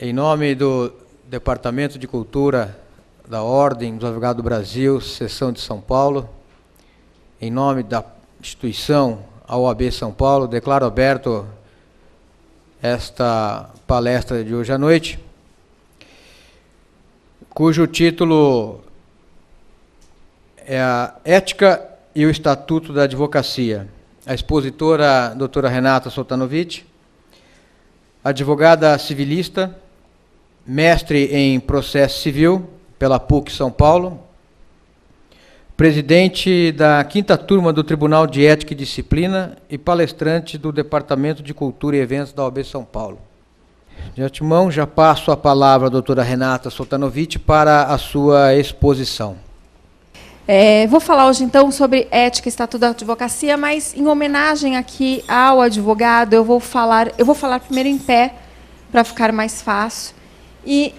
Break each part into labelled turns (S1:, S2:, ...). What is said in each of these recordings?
S1: Em nome do Departamento de Cultura da Ordem dos Advogados do Brasil, Seção de São Paulo, em nome da instituição, a OAB São Paulo, declaro aberto esta palestra de hoje à noite, cujo título é a Ética e o Estatuto da Advocacia. A expositora, a doutora Renata Soltanovich, advogada civilista, mestre em processo civil pela PUC São Paulo, presidente da 5ª turma do Tribunal de Ética e Disciplina e palestrante do Departamento de Cultura e Eventos da OAB São Paulo. De antemão, já passo a palavra à doutora Renata Soltanovich para a sua exposição.
S2: Vou falar hoje, então, sobre ética e estatuto da advocacia, mas, em homenagem aqui ao advogado, eu vou falar primeiro em pé, para ficar mais fácil. E,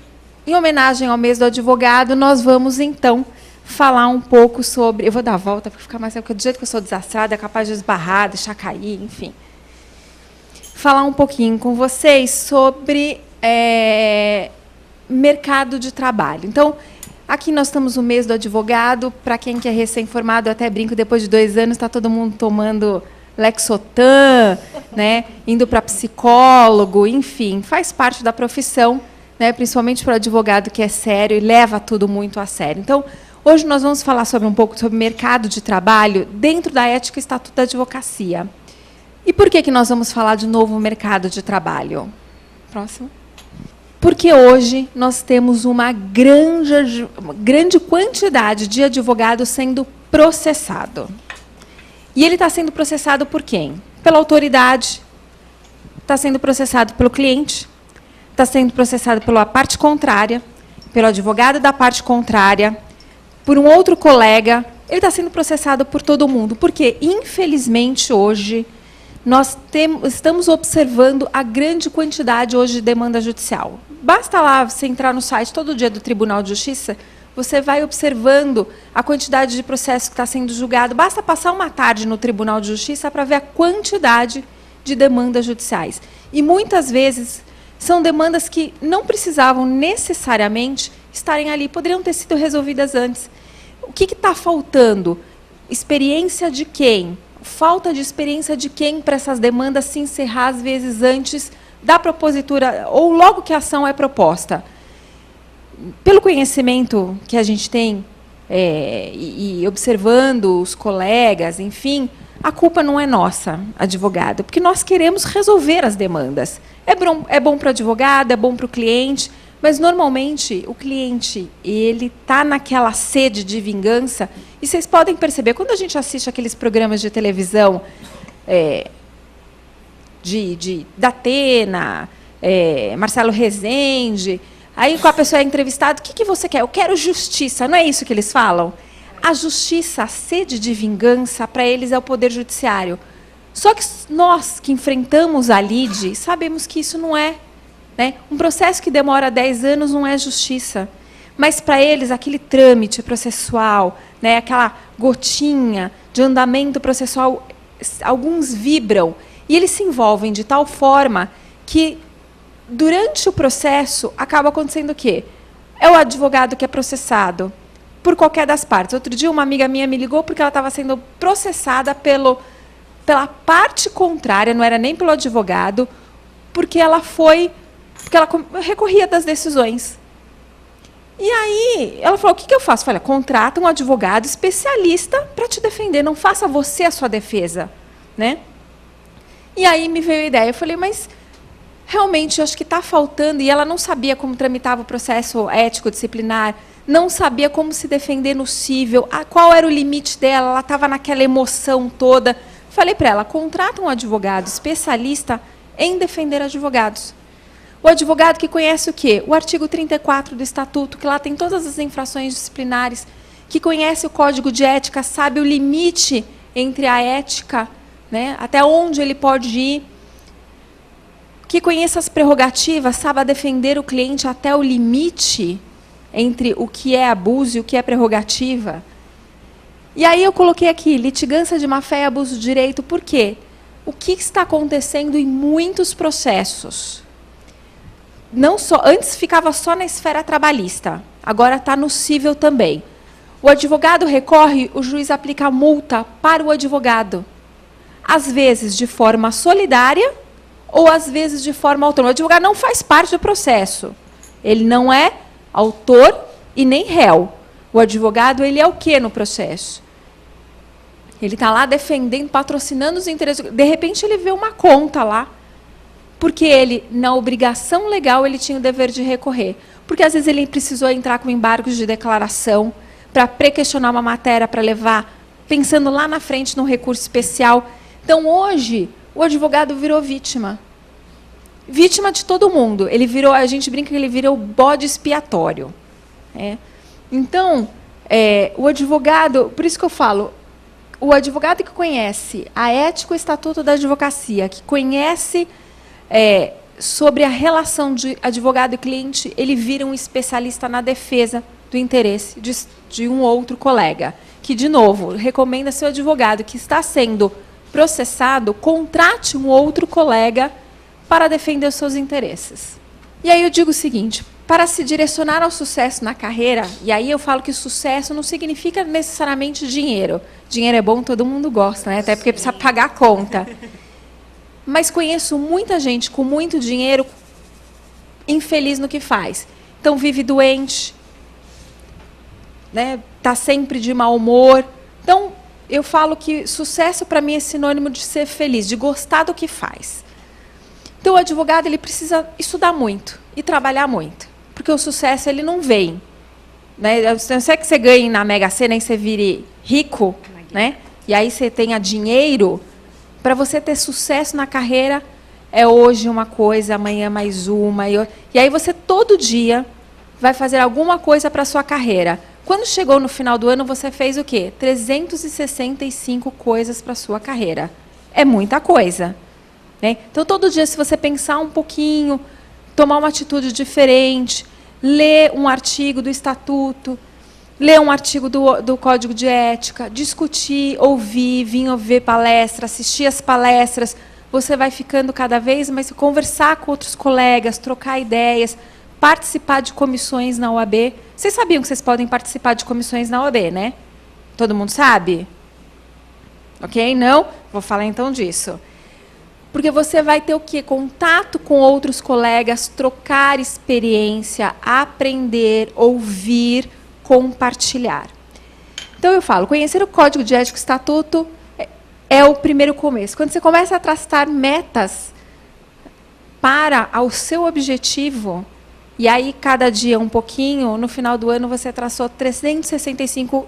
S2: em homenagem ao mês do advogado, nós vamos, então, falar um pouco sobre... Eu vou dar a volta para ficar mais... Porque do jeito que eu sou desastrada, é capaz de esbarrar, deixar cair, enfim. Falar um pouquinho com vocês sobre mercado de trabalho. Então, aqui nós estamos no mês do advogado. Para quem que é recém-formado, eu até brinco, depois de 2 anos, está todo mundo tomando Lexotan, né, indo para psicólogo, enfim, faz parte da profissão, né, principalmente para o advogado que é sério e leva tudo muito a sério. Então, hoje nós vamos falar um pouco sobre mercado de trabalho dentro da ética e estatuto da advocacia. E por que nós vamos falar de novo mercado de trabalho? Próximo. Porque hoje nós temos uma grande quantidade de advogados sendo processado. E ele está sendo processado por quem? Pela autoridade, está sendo processado pelo cliente, está sendo processado pela parte contrária, pelo advogado da parte contrária, por um outro colega. Ele está sendo processado por todo mundo. Porque, infelizmente, hoje, nós estamos observando a grande quantidade hoje de demanda judicial. Basta lá você entrar no site todo dia do Tribunal de Justiça, você vai observando a quantidade de processo que está sendo julgado. Basta passar uma tarde no Tribunal de Justiça para ver a quantidade de demandas judiciais. E, muitas vezes, são demandas que não precisavam necessariamente estarem ali, poderiam ter sido resolvidas antes. O que está faltando? Experiência de quem? Falta de experiência de quem para essas demandas se encerrar, às vezes, antes da propositura, ou logo que a ação é proposta. Pelo conhecimento que a gente tem, e observando os colegas, enfim, a culpa não é nossa, advogado, porque nós queremos resolver as demandas. É bom para o advogado, é bom para o cliente, mas, normalmente, o cliente ele está naquela sede de vingança, e vocês podem perceber, quando a gente assiste aqueles programas de televisão da Atena, Marcelo Rezende, aí, com a pessoa é entrevistada, o que você quer? Eu quero justiça. Não é isso que eles falam? A justiça, a sede de vingança, para eles é o poder judiciário. Só que nós, que enfrentamos a lide, sabemos que isso não é. Né? Um processo que demora 10 anos não é justiça. Mas, para eles, aquele trâmite processual, né, aquela gotinha de andamento processual, alguns vibram. E eles se envolvem de tal forma que, durante o processo, acaba acontecendo o quê? É o advogado que é processado por qualquer das partes. Outro dia, uma amiga minha me ligou porque ela estava sendo processada pela parte contrária, não era nem pelo advogado, porque ela recorria das decisões. E aí, ela falou, o que eu faço? Eu falei, contrata um advogado especialista para te defender, não faça você a sua defesa. Né? E aí me veio a ideia, eu falei, mas... realmente, eu acho que está faltando, e ela não sabia como tramitava o processo ético-disciplinar, não sabia como se defender no cível, qual era o limite dela, ela estava naquela emoção toda. Falei para ela, contrata um advogado especialista em defender advogados. O advogado que conhece o quê? O artigo 34 do Estatuto, que lá tem todas as infrações disciplinares, que conhece o Código de Ética, sabe o limite entre a ética, né, até onde ele pode ir, que conheça as prerrogativas, saiba defender o cliente até o limite entre o que é abuso e o que é prerrogativa. E aí eu coloquei aqui, litigância de má-fé e abuso de direito, por quê? O que está acontecendo em muitos processos? antes ficava só na esfera trabalhista, agora está no cível também. O advogado recorre, o juiz aplica a multa para o advogado. Às vezes de forma solidária ou às vezes de forma autônoma. O advogado não faz parte do processo. Ele não é autor e nem réu. O advogado, ele é o quê no processo? Ele está lá defendendo, patrocinando os interesses. De repente, ele vê uma conta lá, porque ele, na obrigação legal, ele tinha o dever de recorrer. Porque, às vezes, ele precisou entrar com embargos de declaração para pré-questionar uma matéria, para levar, pensando lá na frente num recurso especial. Então, hoje, o advogado virou vítima. Vítima de todo mundo. Ele virou, a gente brinca que ele virou o bode expiatório. Então, o advogado, por isso que eu falo, o advogado que conhece a ética e o estatuto da advocacia, que conhece sobre a relação de advogado e cliente, ele vira um especialista na defesa do interesse de um outro colega. Que, de novo, recomenda seu advogado que está sendo processado, contrate um outro colega para defender os seus interesses. E aí eu digo o seguinte, para se direcionar ao sucesso na carreira, e aí eu falo que sucesso não significa necessariamente dinheiro. Dinheiro é bom, todo mundo gosta, né? Até porque precisa pagar a conta. Mas conheço muita gente com muito dinheiro infeliz no que faz. Então vive doente, né? Tá sempre de mau humor. Então, eu falo que sucesso para mim é sinônimo de ser feliz, de gostar do que faz. Então, o advogado ele precisa estudar muito e trabalhar muito, porque o sucesso ele não vem. Né? Não sei que você ganhe na Mega Sena e você vire rico, né? E aí você tenha dinheiro. Para você ter sucesso na carreira, é hoje uma coisa, amanhã mais uma. E aí você, todo dia, vai fazer alguma coisa para a sua carreira. Quando chegou no final do ano, você fez o quê? 365 coisas para a sua carreira. É muita coisa. Né? Então, todo dia, se você pensar um pouquinho, tomar uma atitude diferente, ler um artigo do Estatuto, ler um artigo do Código de Ética, discutir, ouvir, vir ver palestras, assistir as palestras, você vai ficando cada vez mais, conversar com outros colegas, trocar ideias, participar de comissões na OAB. Vocês sabiam que vocês podem participar de comissões na OAB, né? Todo mundo sabe? Ok? Não? Vou falar então disso. Porque você vai ter o quê? Contato com outros colegas, trocar experiência, aprender, ouvir, compartilhar. Então, eu falo, conhecer o Código de Ética e Estatuto é o primeiro começo. Quando você começa a traçar metas para o seu objetivo, e aí, cada dia um pouquinho, no final do ano, você traçou 365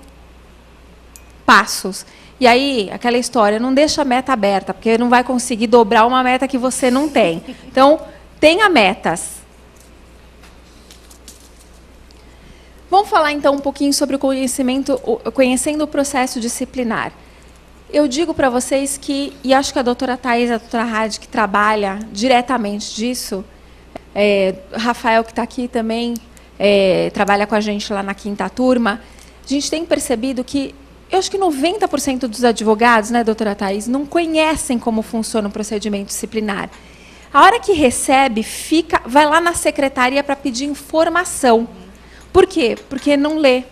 S2: passos. E aí, aquela história, não deixa a meta aberta, porque não vai conseguir dobrar uma meta que você não tem. Então, tenha metas. Vamos falar, então, um pouquinho sobre o conhecendo o processo disciplinar. Eu digo para vocês que, e acho que a doutora Thais, a doutora Hadi, que trabalha diretamente disso, Rafael, que está aqui também, trabalha com a gente lá na 5ª turma, a gente tem percebido que, eu acho que 90% dos advogados, né, doutora Thais, não conhecem como funciona o procedimento disciplinar. A hora que recebe, vai lá na secretaria para pedir informação. Por quê? Porque não lê.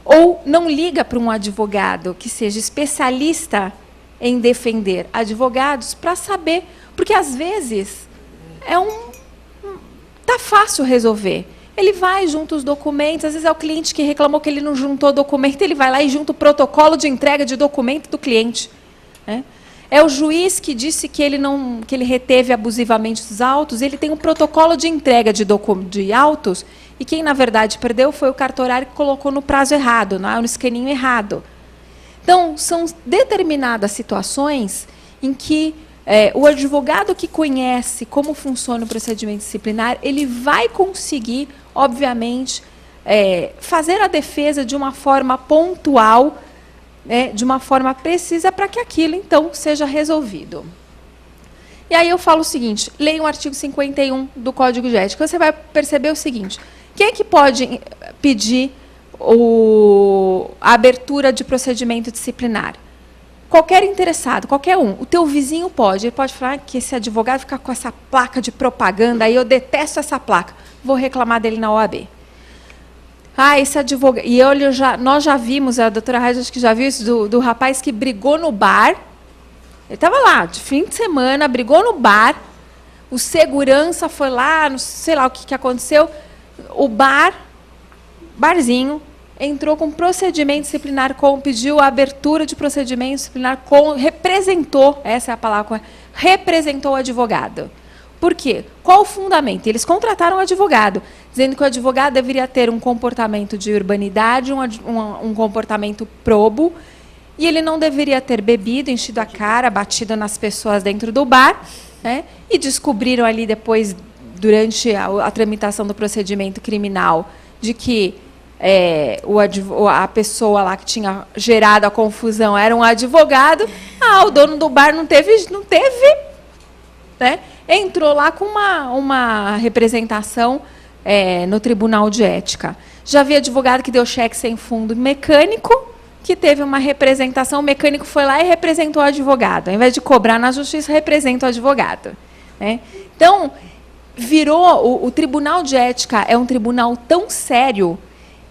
S2: Ou não liga para um advogado que seja especialista em defender advogados para saber. Porque, às vezes, tá fácil resolver. Ele vai, junta os documentos, às vezes é o cliente que reclamou que ele não juntou o documento, ele vai lá e junta o protocolo de entrega de documento do cliente. Né? É o juiz que disse que ele reteve abusivamente os autos, ele tem um protocolo de entrega de autos, e quem, na verdade, perdeu foi o cartorário que colocou no prazo errado, no esqueminho errado. Então, são determinadas situações em que o advogado que conhece como funciona o procedimento disciplinar, ele vai conseguir, obviamente, fazer a defesa de uma forma pontual, de uma forma precisa, para que aquilo, então, seja resolvido. E aí eu falo o seguinte, leia o artigo 51 do Código de Ética, você vai perceber o seguinte, quem é que pode pedir a abertura de procedimento disciplinar? qualquer interessado, qualquer um, o teu vizinho pode, ele pode falar que esse advogado fica com essa placa de propaganda, aí eu detesto essa placa, vou reclamar dele na OAB. Esse advogado... E nós já vimos, a doutora Raíssa acho que já viu isso, do rapaz que brigou no bar. Ele estava lá, de fim de semana, brigou no bar, o segurança foi lá, não sei lá o que aconteceu, o barzinho, entrou com procedimento disciplinar, pediu a abertura de procedimento disciplinar, representou, essa é a palavra, representou o advogado. Por quê? Qual o fundamento? Eles contrataram um advogado, dizendo que o advogado deveria ter um comportamento de urbanidade, um comportamento probo, e ele não deveria ter bebido, enchido a cara, batido nas pessoas dentro do bar, né? E descobriram ali depois, durante a tramitação do procedimento criminal, de que a pessoa lá que tinha gerado a confusão era um advogado. O dono do bar não teve, né? Entrou lá com uma representação no Tribunal de Ética. Já vi advogado que deu cheque sem fundo mecânico, que teve uma representação, o mecânico foi lá e representou o advogado. Ao invés de cobrar na justiça, representa o advogado, né? Então, virou... O Tribunal de Ética é um tribunal tão sério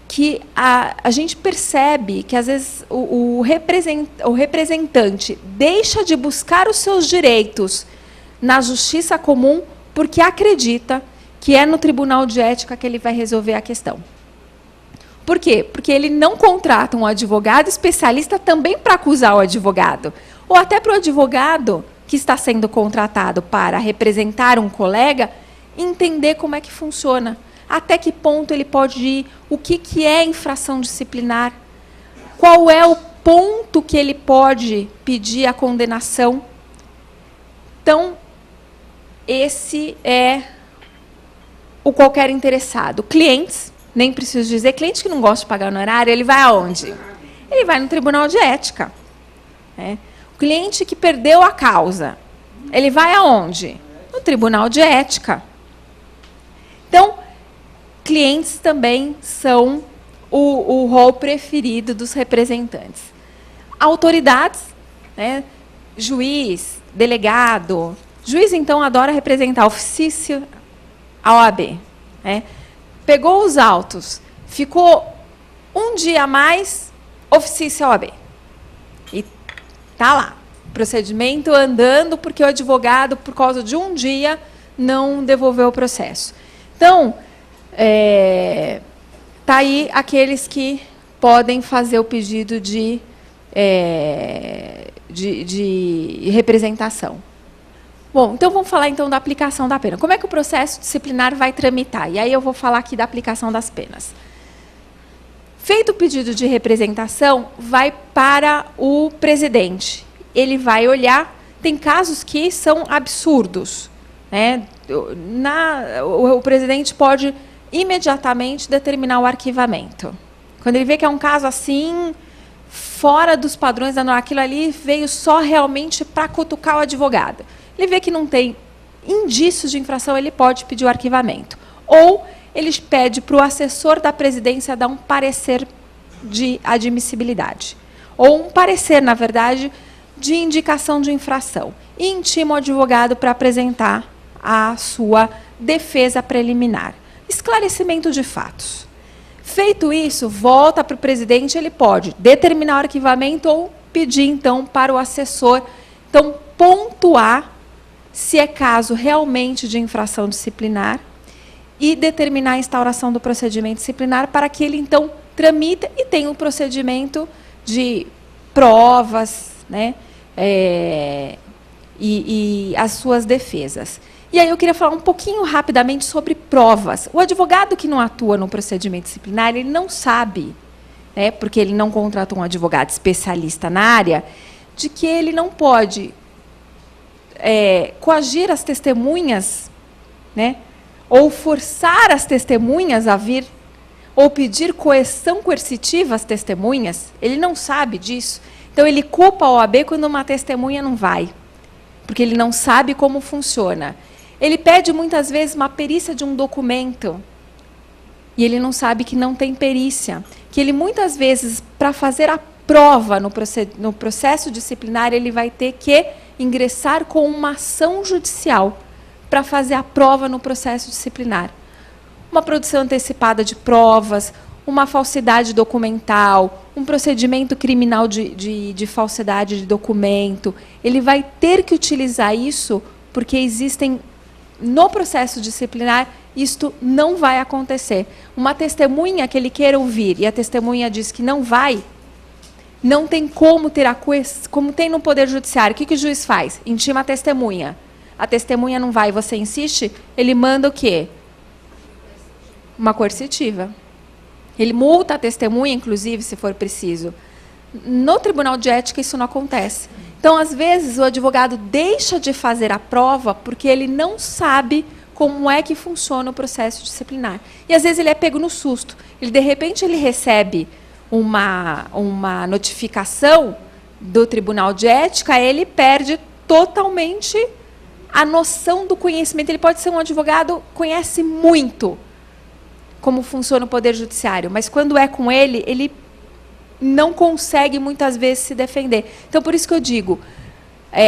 S2: que a gente percebe que, às vezes, o representante deixa de buscar os seus direitos na justiça comum porque acredita que é no Tribunal de Ética que ele vai resolver a questão. Por quê? Porque ele não contrata um advogado especialista também para acusar o advogado, ou até para o advogado que está sendo contratado para representar um colega entender como é que funciona, até que ponto ele pode ir, o que é infração disciplinar, qual é o ponto que ele pode pedir a condenação. Então, esse é o qualquer interessado. Clientes, nem preciso dizer, cliente que não gosta de pagar no horário, ele vai aonde? Ele vai no Tribunal de Ética. O cliente que perdeu a causa, ele vai aonde? No Tribunal de Ética. Então, clientes também são o rol preferido dos representantes. Autoridades, né? Juiz, delegado. Juiz, então, adora representar ofício a OAB. Né? Pegou os autos, ficou um dia a mais, ofício a OAB. E está lá. Procedimento andando porque o advogado, por causa de um dia, não devolveu o processo. Então, tá aí aqueles que podem fazer o pedido de representação. Bom, então vamos falar então da aplicação da pena. Como é que o processo disciplinar vai tramitar? E aí eu vou falar aqui da aplicação das penas. Feito o pedido de representação, vai para o presidente. Ele vai olhar, tem casos que são absurdos, né? O presidente pode imediatamente determinar o arquivamento. Quando ele vê que é um caso assim, fora dos padrões da norma, aquilo ali veio só realmente para cutucar o advogado. Ele vê que não tem indícios de infração, ele pode pedir o arquivamento. Ou ele pede para o assessor da presidência dar um parecer de admissibilidade. Ou um parecer, na verdade, de indicação de infração. E intima o advogado para apresentar a sua defesa preliminar. Esclarecimento de fatos. Feito isso, volta para o presidente, ele pode determinar o arquivamento ou pedir, então, para o assessor, então, pontuar se é caso realmente de infração disciplinar e determinar a instauração do procedimento disciplinar para que ele, então, tramite e tenha um procedimento de provas, né, e as suas defesas. E aí eu queria falar um pouquinho rapidamente sobre provas. O advogado que não atua no procedimento disciplinar, ele não sabe, né, porque ele não contratou um advogado especialista na área, de que ele não pode coagir as testemunhas, né, ou forçar as testemunhas a vir, ou pedir coerção coercitiva às testemunhas. Ele não sabe disso. Então, ele culpa a OAB quando uma testemunha não vai, porque ele não sabe como funciona. Ele pede, muitas vezes, uma perícia de um documento, e ele não sabe que não tem perícia. Que ele, muitas vezes, para fazer a prova no processo disciplinar, ele vai ter que ingressar com uma ação judicial para fazer a prova no processo disciplinar. Uma produção antecipada de provas, uma falsidade documental, um procedimento criminal de falsidade de documento. Ele vai ter que utilizar isso porque existem, no processo disciplinar, isto não vai acontecer. Uma testemunha que ele queira ouvir e a testemunha diz que não vai, não tem como ter como tem no Poder Judiciário. O que o juiz faz? Intima a testemunha. A testemunha não vai e você insiste, ele manda o quê? Uma coercitiva. Ele multa a testemunha, inclusive, se for preciso. No Tribunal de Ética, isso não acontece. Então, às vezes, o advogado deixa de fazer a prova porque ele não sabe como é que funciona o processo disciplinar. E, às vezes, ele é pego no susto. De repente, ele recebe uma notificação do Tribunal de Ética, ele perde totalmente a noção do conhecimento. Ele pode ser um advogado que conhece muito como funciona o Poder Judiciário, mas quando é com ele, ele não consegue muitas vezes se defender. Então, por isso que eu digo,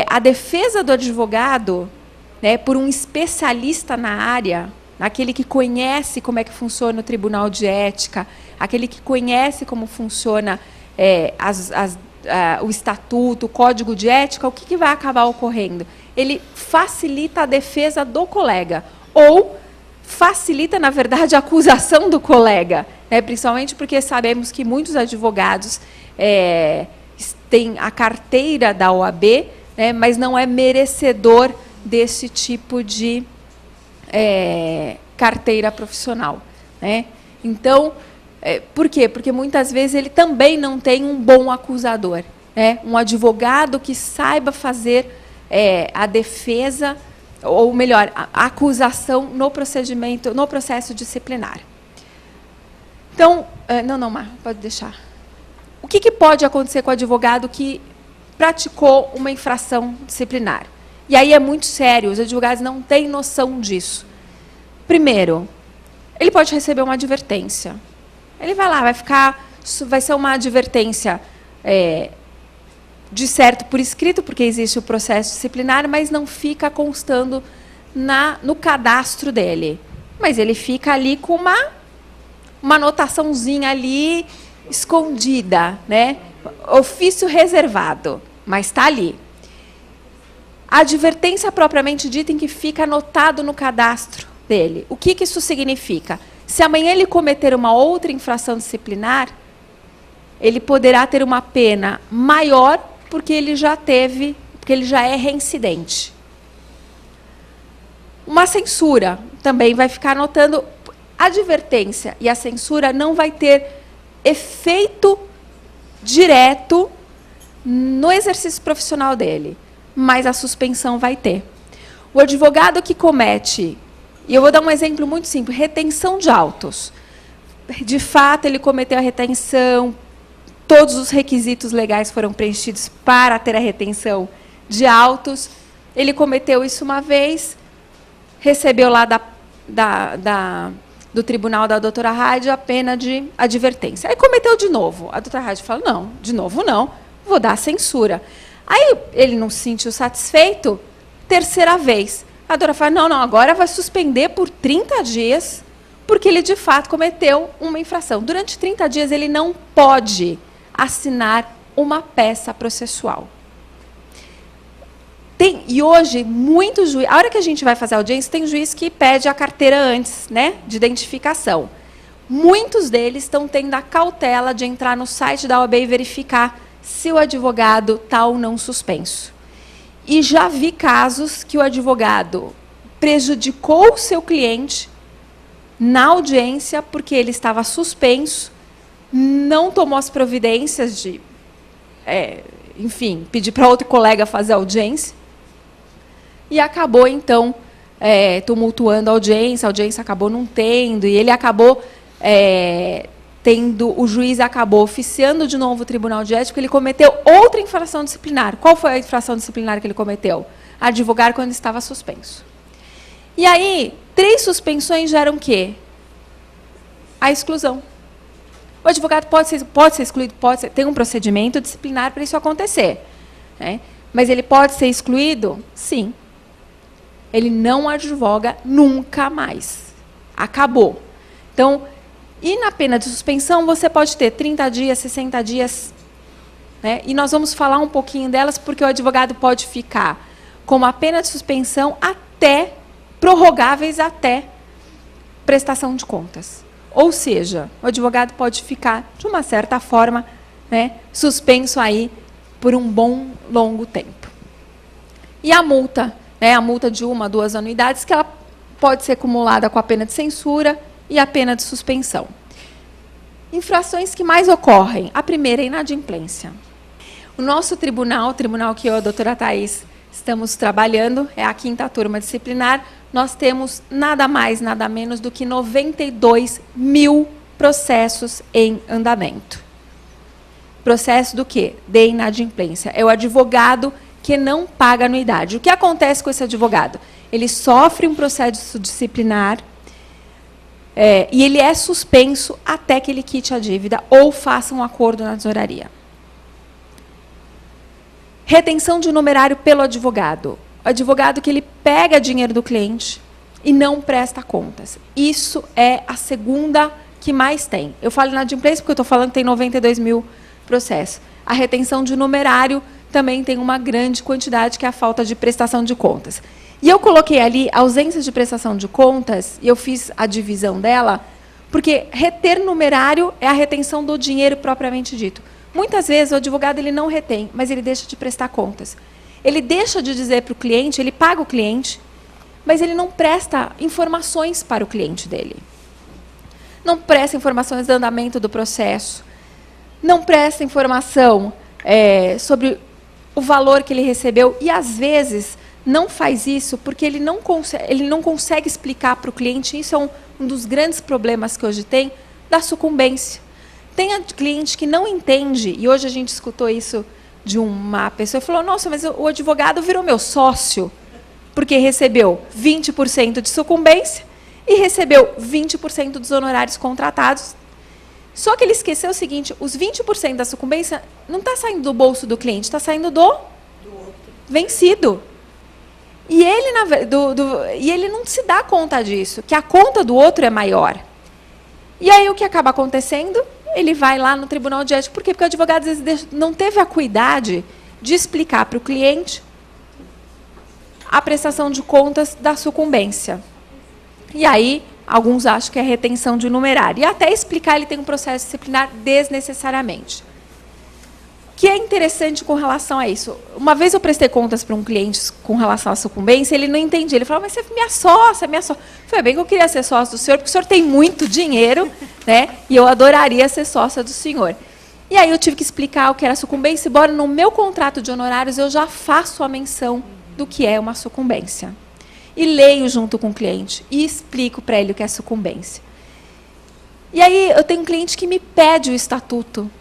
S2: a defesa do advogado, né, por um especialista na área, aquele que conhece como é que funciona o Tribunal de Ética, aquele que conhece como funciona o Estatuto, o Código de Ética, o que vai acabar ocorrendo? Ele facilita a defesa do colega, ou facilita, na verdade, a acusação do colega, né? Principalmente porque sabemos que muitos advogados têm a carteira da OAB, né, mas não é merecedor desse tipo de carteira profissional, né? Então, por quê? Porque muitas vezes ele também não tem um bom acusador, né? Um advogado que saiba fazer a defesa, ou melhor, a acusação no procedimento, no processo disciplinar. Então, não, Mar, pode deixar. O que pode acontecer com o advogado que praticou uma infração disciplinar? E aí é muito sério, os advogados não têm noção disso. Primeiro, ele pode receber uma advertência. Ele vai lá, vai ser uma advertência de certo por escrito, porque existe o processo disciplinar, mas não fica constando no cadastro dele. Mas ele fica ali com uma anotaçãozinha ali escondida, né? Ofício reservado, mas está ali. A advertência propriamente dita em que fica anotado no cadastro dele. O que isso significa? Se amanhã ele cometer uma outra infração disciplinar, ele poderá ter uma pena maior porque ele já é reincidente. Uma censura também vai ficar anotando. A advertência e a censura não vai ter efeito direto no exercício profissional dele, mas a suspensão vai ter. O advogado que comete, e eu vou dar um exemplo muito simples, retenção de autos. De fato, ele cometeu a retenção, todos os requisitos legais foram preenchidos para ter a retenção de autos. Ele cometeu isso uma vez, recebeu lá do tribunal da doutora Rádio a pena de advertência. Aí cometeu de novo. A doutora Rádio fala, não, de novo não, vou dar censura. Aí ele não se sentiu satisfeito, terceira vez. A doutora fala, não, agora vai suspender por 30 dias, porque ele de fato cometeu uma infração. Durante 30 dias ele não pode assinar uma peça processual. E hoje, muitos juízes, a hora que a gente vai fazer audiência, tem juiz que pede a carteira antes, né, de identificação. Muitos deles estão tendo a cautela de entrar no site da OAB e verificar se o advogado está ou não suspenso. E já vi casos que o advogado prejudicou o seu cliente na audiência porque ele estava suspenso, não tomou as providências de, enfim, pedir para outro colega fazer a audiência, e acabou, então, tumultuando a audiência acabou não tendo, e ele acabou o juiz acabou oficiando de novo o Tribunal de Ética, ele cometeu outra infração disciplinar. Qual foi a infração disciplinar que ele cometeu? Advogar quando estava suspenso. E aí, 3 suspensões geram o quê? A exclusão. O advogado pode ser excluído, tem um procedimento disciplinar para isso acontecer, né? Mas ele pode ser excluído? Sim. Ele não advoga nunca mais. Acabou. Então, e na pena de suspensão, você pode ter 30 dias, 60 dias, né? E nós vamos falar um pouquinho delas, porque o advogado pode ficar com uma pena de suspensão até, prorrogáveis até prestação de contas. Ou seja, o advogado pode ficar, de uma certa forma, né, suspenso aí por um bom, longo tempo. E a multa, né, a multa de 1 a 2 anuidades, que ela pode ser acumulada com a pena de censura e a pena de suspensão. Infrações que mais ocorrem. A primeira é a inadimplência. O nosso tribunal, o tribunal que eu e a doutora Thais estamos trabalhando, é a 5ª turma disciplinar, nós temos nada mais, nada menos do que 92 mil processos em andamento. Processo do quê? De inadimplência. É o advogado que não paga anuidade. O que acontece com esse advogado? Ele sofre um processo disciplinar e ele é suspenso até que ele quite a dívida ou faça um acordo na tesouraria. Retenção de numerário pelo advogado. O advogado que ele pega dinheiro do cliente e não presta contas. Isso é a segunda que mais tem. Eu falo inadimplência porque eu estou falando que tem 92 mil processos. A retenção de numerário também tem uma grande quantidade, que é a falta de prestação de contas. E eu coloquei ali ausência de prestação de contas, e eu fiz a divisão dela, porque reter numerário é a retenção do dinheiro propriamente dito. Muitas vezes o advogado ele não retém, mas ele deixa de prestar contas. Ele deixa de dizer para o cliente, ele paga o cliente, mas ele não presta informações para o cliente dele. Não presta informações do andamento do processo, não presta informação sobre o valor que ele recebeu, e às vezes não faz isso porque ele não consegue explicar para o cliente. Isso é um dos grandes problemas que hoje tem, da sucumbência. Tem cliente que não entende, e hoje a gente escutou isso de uma pessoa, e falou, nossa, mas o advogado virou meu sócio, porque recebeu 20% de sucumbência e recebeu 20% dos honorários contratados. Só que ele esqueceu o seguinte, os 20% da sucumbência não está saindo do bolso do cliente, está saindo do vencido. E ele não se dá conta disso, que a conta do outro é maior. E aí o que acaba acontecendo? Ele vai lá no tribunal de ética. Por quê? Porque o advogado às vezes não teve a cuidade de explicar para o cliente a prestação de contas da sucumbência. E aí, alguns acham que é retenção de numerário. E até explicar, ele tem um processo disciplinar desnecessariamente. O que é interessante com relação a isso? Uma vez eu prestei contas para um cliente com relação à sucumbência, ele não entendia. Ele falou, mas você é minha sócia, minha sócia. Foi bem que eu queria ser sócia do senhor, porque o senhor tem muito dinheiro, né? E eu adoraria ser sócia do senhor. E aí eu tive que explicar o que era sucumbência, embora no meu contrato de honorários eu já faço a menção do que é uma sucumbência. E leio junto com o cliente e explico para ele o que é sucumbência. E aí eu tenho um cliente que me pede o estatuto.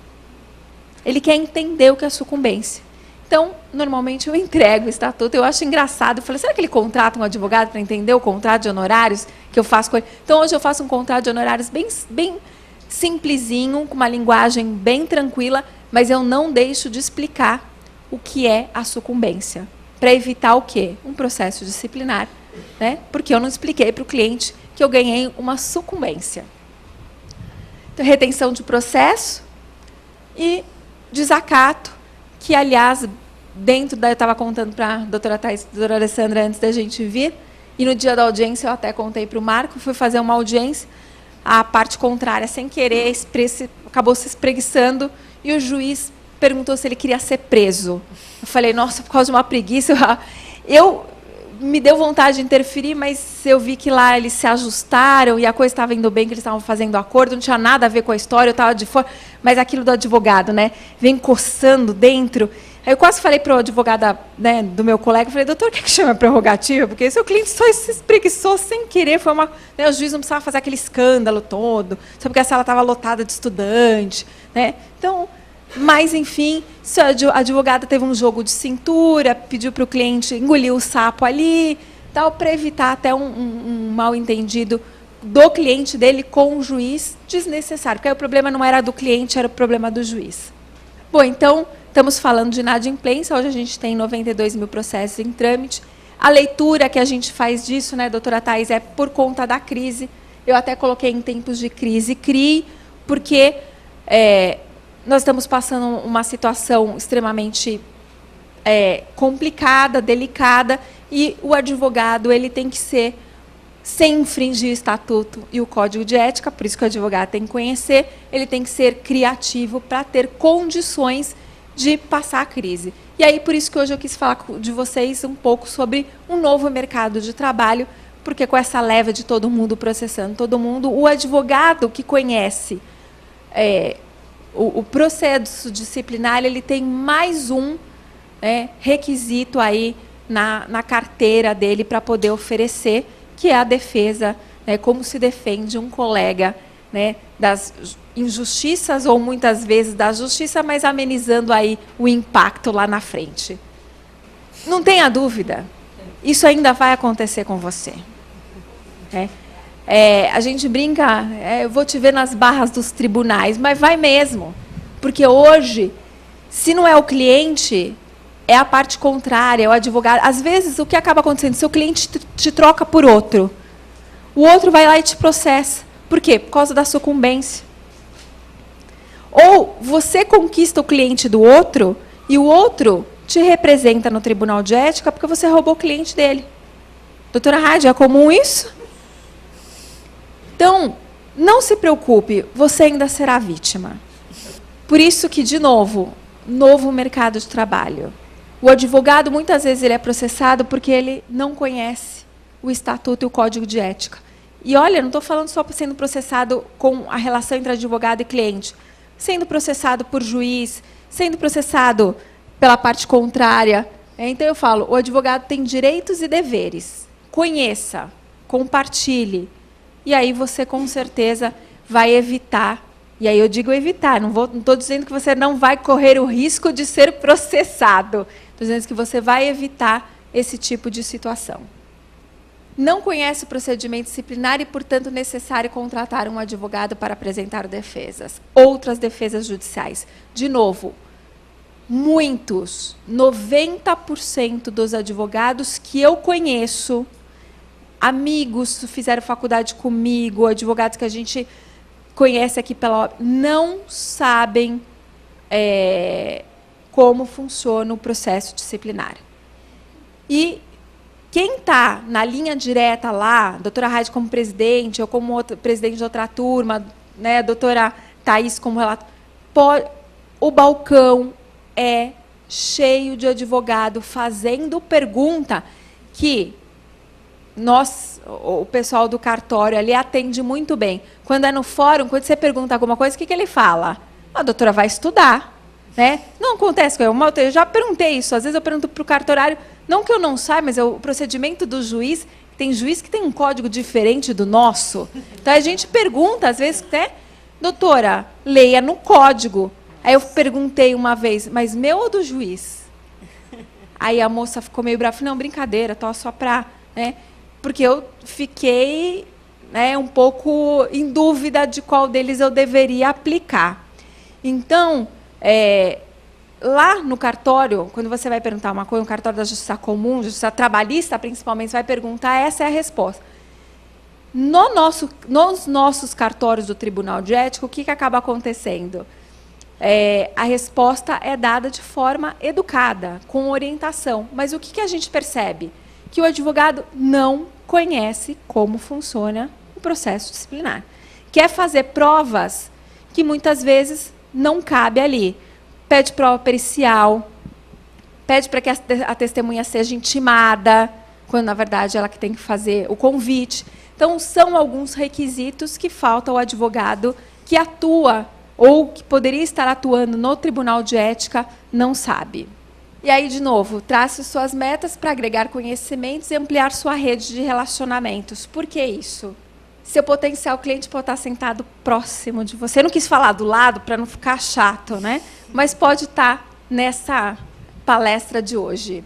S2: Ele quer entender o que é sucumbência. Então, normalmente eu entrego o estatuto. Eu acho engraçado. Eu falei, será que ele contrata um advogado para entender o contrato de honorários que eu faço com ele? Então, hoje eu faço um contrato de honorários bem simplesinho, com uma linguagem bem tranquila, mas eu não deixo de explicar o que é a sucumbência. Para evitar o quê? Um processo disciplinar, né? Porque eu não expliquei para o cliente que eu ganhei uma sucumbência. Então, retenção de processo e desacato, que, aliás, eu estava contando para a doutora Thais, doutora Alessandra, antes da gente vir, e no dia da audiência eu até contei para o Marco, fui fazer uma audiência, a parte contrária, sem querer, acabou se espreguiçando, e o juiz perguntou se ele queria ser preso. Eu falei, nossa, por causa de uma preguiça, me deu vontade de interferir, mas eu vi que lá eles se ajustaram e a coisa estava indo bem, que eles estavam fazendo acordo, não tinha nada a ver com a história, eu estava de fora, mas aquilo do advogado, né, vem coçando dentro. Aí eu quase falei para o advogado, né, do meu colega, eu falei, doutor, o que chama prerrogativa? Porque seu cliente só se espreguiçou sem querer, né, o juiz não precisava fazer aquele escândalo todo, só porque a sala estava lotada de estudante, né? Então, mas, enfim, se a advogada teve um jogo de cintura, pediu para o cliente engolir o sapo ali, tal, para evitar até um mal-entendido do cliente dele com o juiz desnecessário, porque aí o problema não era do cliente, era o problema do juiz. Bom, então, estamos falando de inadimplência, hoje a gente tem 92 mil processos em trâmite. A leitura que a gente faz disso, né, doutora Thais, é por conta da crise. Eu até coloquei em tempos de crise, CRI, porque nós estamos passando uma situação extremamente complicada, delicada, e o advogado ele tem que ser, sem infringir o estatuto e o código de ética, por isso que o advogado tem que conhecer, ele tem que ser criativo para ter condições de passar a crise. E aí, por isso que hoje eu quis falar de vocês um pouco sobre um novo mercado de trabalho, porque com essa leva de todo mundo processando todo mundo, o advogado que conhece o processo disciplinar, ele tem mais um requisito aí na carteira dele para poder oferecer, que é a defesa, como se defende um colega, das injustiças ou muitas vezes da justiça, mas amenizando aí o impacto lá na frente. Não tenha dúvida, isso ainda vai acontecer com você. A gente brinca, eu vou te ver nas barras dos tribunais, mas vai mesmo, porque hoje, se não é o cliente, é a parte contrária, é o advogado. Às vezes, o que acaba acontecendo? Seu cliente te troca por outro. O outro vai lá e te processa. Por quê? Por causa da sucumbência. Ou você conquista o cliente do outro e o outro te representa no Tribunal de Ética porque você roubou o cliente dele. Doutora Rádio, é comum isso? Então, não se preocupe, você ainda será vítima. Por isso que, de novo, novo mercado de trabalho. O advogado, muitas vezes, ele é processado porque ele não conhece o estatuto e o código de ética. E, olha, não estou falando só sendo processado com a relação entre advogado e cliente, sendo processado por juiz, sendo processado pela parte contrária. Então, eu falo, o advogado tem direitos e deveres. Conheça, compartilhe. E aí você, com certeza, vai evitar. E aí eu digo evitar, não estou dizendo que você não vai correr o risco de ser processado. Estou dizendo que você vai evitar esse tipo de situação. Não conhece o procedimento disciplinar e, portanto, necessário contratar um advogado para apresentar defesas. Outras defesas judiciais. De novo, muitos, 90% dos advogados que eu conheço, amigos que fizeram faculdade comigo, advogados que a gente conhece aqui pela OAB, não sabem como funciona o processo disciplinar. E quem está na linha direta lá, a doutora Raide como presidente, ou como presidente de outra turma, a doutora Thais como relator, o balcão é cheio de advogado fazendo pergunta que o pessoal do cartório ali atende muito bem. Quando é no fórum, quando você pergunta alguma coisa, o que ele fala? A doutora vai estudar. Não acontece com eu já perguntei isso, às vezes eu pergunto para o cartorário, não que eu não saiba, mas o procedimento do juiz, tem juiz que tem um código diferente do nosso. Então a gente pergunta, às vezes, doutora, leia no código. Aí eu perguntei uma vez, mas meu ou do juiz? Aí a moça ficou meio brava, não, brincadeira, só para... Porque eu fiquei um pouco em dúvida de qual deles eu deveria aplicar. Então, lá no cartório, quando você vai perguntar uma coisa, no cartório da Justiça Comum, Justiça Trabalhista, principalmente, você vai perguntar, essa é a resposta. Nos nossos cartórios do Tribunal de Ética, o que acaba acontecendo? A resposta é dada de forma educada, com orientação. Mas o que a gente percebe? Que o advogado não conhece como funciona o processo disciplinar. Quer fazer provas que muitas vezes não cabe ali. Pede prova pericial, pede para que a testemunha seja intimada, quando, na verdade, ela que tem que fazer o convite. Então, são alguns requisitos que falta ao advogado que atua ou que poderia estar atuando no Tribunal de Ética, não sabe. E aí, de novo, trace suas metas para agregar conhecimentos e ampliar sua rede de relacionamentos. Por que isso? Seu potencial cliente pode estar sentado próximo de você. Eu não quis falar do lado para não ficar chato, mas pode estar nessa palestra de hoje.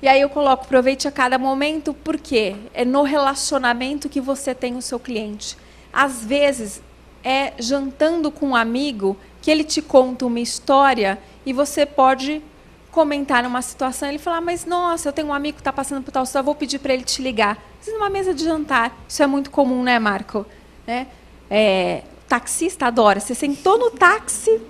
S2: E aí eu coloco, aproveite a cada momento, porque é no relacionamento que você tem o seu cliente. Às vezes, é jantando com um amigo que ele te conta uma história e você pode comentar numa situação, ele falar, mas nossa, eu tenho um amigo que está passando por tal situação, vou pedir para ele te ligar. Isso numa mesa de jantar, isso é muito comum, né, Marco? Né? Taxista adora, você sentou no táxi,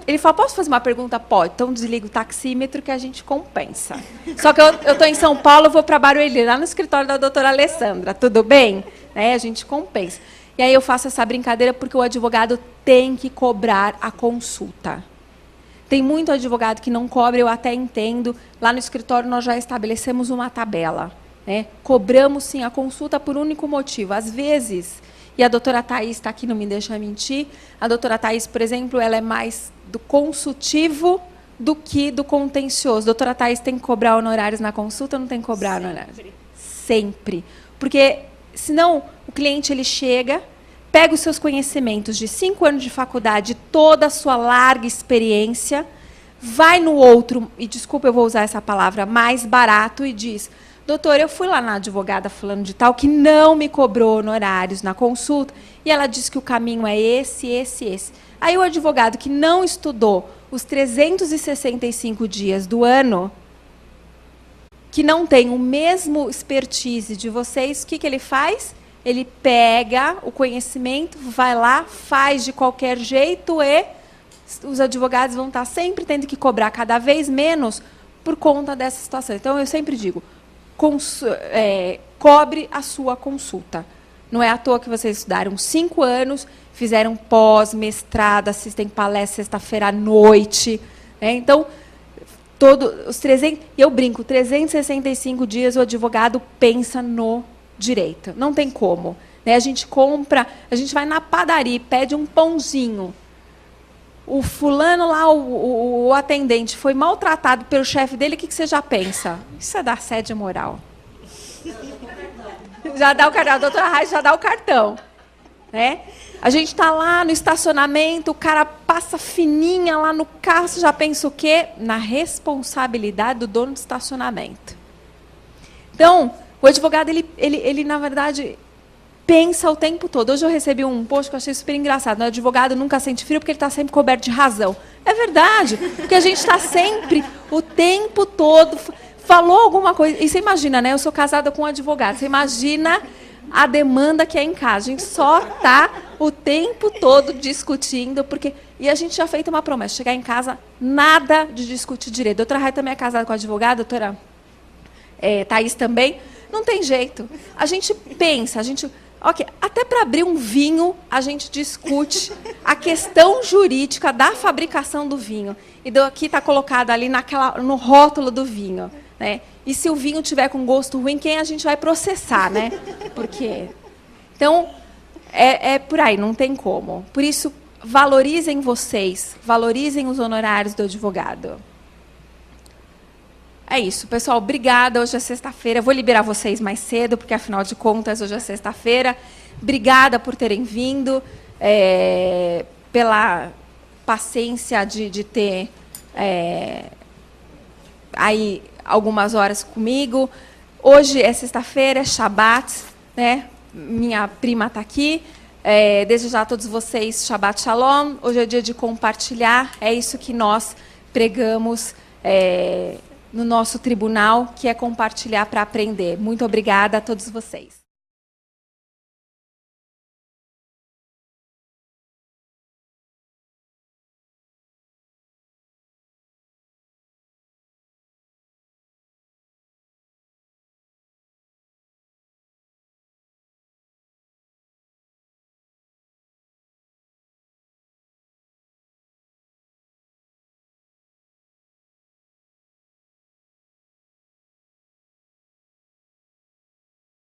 S2: ele fala, posso fazer uma pergunta? Pode, então desliga o taxímetro que a gente compensa. Só que eu estou em São Paulo, eu vou para Barueri, lá no escritório da doutora Alessandra, tudo bem? A gente compensa. E aí eu faço essa brincadeira porque o advogado tem que cobrar a consulta. Tem muito advogado que não cobra, eu até entendo. Lá no escritório nós já estabelecemos uma tabela. Né? Cobramos, sim, a consulta por único motivo. Às vezes, e a doutora Thais está aqui, não me deixa mentir, a doutora Thais, por exemplo, ela é mais do consultivo do que do contencioso. Doutora Thais tem que cobrar honorários na consulta ou não tem que cobrar honorários? Sempre. Porque, senão, o cliente ele chega, pega os seus conhecimentos de 5 anos de faculdade, toda a sua larga experiência, vai no outro, e desculpa, eu vou usar essa palavra, mais barato, e diz, doutor, eu fui lá na advogada fulano de tal, que não me cobrou honorários na consulta, e ela disse que o caminho é esse, esse, esse. Aí o advogado que não estudou os 365 dias do ano, que não tem o mesmo expertise de vocês, o que ele faz? Ele pega o conhecimento, vai lá, faz de qualquer jeito e os advogados vão estar sempre tendo que cobrar cada vez menos por conta dessa situação. Então, eu sempre digo, cobre a sua consulta. Não é à toa que vocês estudaram 5 anos, fizeram pós, mestrado, assistem palestra sexta-feira à noite. Né? Então, os 300, eu brinco, 365 dias o advogado pensa no direito. Não tem como. Né? A gente compra, a gente vai na padaria e pede um pãozinho. O fulano lá, o atendente, foi maltratado pelo chefe dele, o que você já pensa? Isso é da assédio moral. Já dá o cartão, a doutora Raiz já dá o cartão. Né? A gente está lá no estacionamento, o cara passa fininha lá no carro, você já pensa o quê? Na responsabilidade do dono do estacionamento. Então, o advogado, ele na verdade, pensa o tempo todo. Hoje eu recebi um post que eu achei super engraçado. O advogado nunca sente frio porque ele está sempre coberto de razão. É verdade, porque a gente está sempre, o tempo todo, falou alguma coisa. E você imagina, né? Eu sou casada com um advogado. Você imagina a demanda que é em casa. A gente só está o tempo todo discutindo, e a gente já fez uma promessa, chegar em casa, nada de discutir direito. A doutora Rai também é casada com advogado, a doutora Thais também. Não tem jeito. A gente pensa, okay, até para abrir um vinho, a gente discute a questão jurídica da fabricação do vinho. E aqui está colocado ali no rótulo do vinho. Né? E se o vinho tiver com gosto ruim, quem a gente vai processar? Né? Então, é por aí, não tem como. Por isso, valorizem vocês, valorizem os honorários do advogado. É isso, pessoal. Obrigada. Hoje é sexta-feira. Vou liberar vocês mais cedo, porque, afinal de contas, hoje é sexta-feira. Obrigada por terem vindo, pela paciência de ter aí algumas horas comigo. Hoje é sexta-feira, é Shabat, né? Minha prima está aqui. Desejar a todos vocês Shabat Shalom. Hoje é dia de compartilhar. É isso que nós pregamos no nosso tribunal, que é compartilhar para aprender. Muito obrigada a todos vocês.